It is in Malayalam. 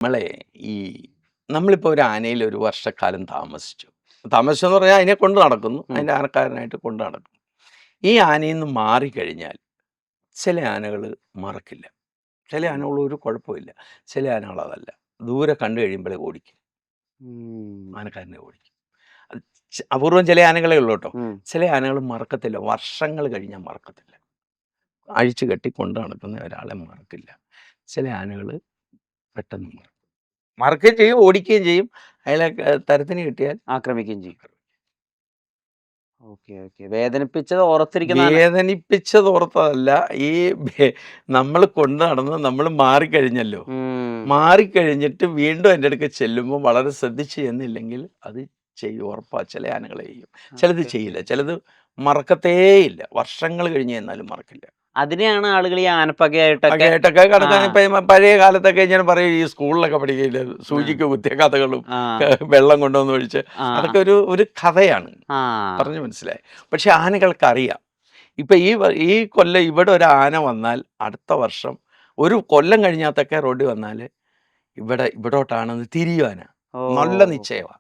നമ്മളെ ഈ നമ്മളിപ്പോൾ ഒരു ആനയിൽ ഒരു വർഷക്കാലം താമസിച്ചു. താമസിച്ചെന്ന് പറഞ്ഞാൽ അതിനെ കൊണ്ട് നടക്കുന്നു. ഉം. അതിൻ്റെ ആനക്കാരനായിട്ട് കൊണ്ട് നടക്കുന്നു. ഈ ആനയിൽ നിന്ന് മാറിക്കഴിഞ്ഞാൽ ചില ആനകൾ മറക്കില്ല. ചില ആനകൾ ഒരു കുഴപ്പമില്ല. ചില ആനകൾ അതല്ല. ദൂരെ കണ്ടു കഴിയുമ്പോഴേ ഓടിക്കും. ഉം. ആനക്കാരനെ ഓടിക്കും. അത് അപൂർവം ചില ആനകളേ ഉള്ളൂ കേട്ടോ. ഉം. ചില ആനകൾ മറക്കത്തില്ല. വർഷങ്ങൾ കഴിഞ്ഞാൽ മറക്കത്തില്ല. അഴിച്ചു കെട്ടി കൊണ്ട് നടക്കുന്ന ഒരാളെ മറക്കില്ല. ചില ആനകൾ പെട്ടെന്ന് മറക്കും. മറക്കുകയും ചെയ്യും, ഓടിക്കുകയും ചെയ്യും. അയാളെ തരത്തിന് കിട്ടിയാൽ ആക്രമിക്കുകയും ചെയ്യും. Okay okay. വേദനിപ്പിച്ചത് ഓർത്തിരിക്കുന്ന വേദനിപ്പിച്ചത് ഓർത്തതല്ല. ഈ നമ്മൾ കൊണ്ട് നടന്ന് നമ്മൾ മാറിക്കഴിഞ്ഞല്ലോ. മാറിക്കഴിഞ്ഞിട്ട് വീണ്ടും എൻ്റെ അടുക്കൽ ചെല്ലുമ്പോൾ വളരെ ശ്രദ്ധിച്ച് ചെന്നില്ലെങ്കിൽ അത് ചെയ്യും. ഉറപ്പാ. ചില ആനകൾ ചെയ്യും. ചിലത് ചെയ്യില്ല. ചിലത് മറക്കത്തേയില്ല. വർഷങ്ങൾ കഴിഞ്ഞ് ചെന്നാലും മറക്കില്ല. അതിനെയാണ് ആളുകൾ ഈ ആനപ്പകയായിട്ടൊക്കെ കേട്ടൊക്കെ കണക്കാൻ ഇപ്പം പഴയ കാലത്തൊക്കെ ഞാൻ പറയും ഈ സ്കൂളിലൊക്കെ പഠിക്കില്ല സൂചിക്ക് കുത്തിയ കഥകളും വെള്ളം കൊണ്ടുവന്ന് ഒഴിച്ച് അതൊക്കെ ഒരു കഥയാണ്. പറഞ്ഞു മനസ്സിലായി. പക്ഷെ ആനകൾക്കറിയാം. ഇപ്പം ഈ കൊല്ലം ഇവിടെ ഒരു ആന വന്നാൽ അടുത്ത വർഷം ഒരു കൊല്ലം കഴിഞ്ഞാത്തൊക്കെ റോഡിൽ വന്നാൽ ഇവിടോട്ടാണെന്ന് തിരിയും ആന. നല്ല നിശ്ചയമാണ്.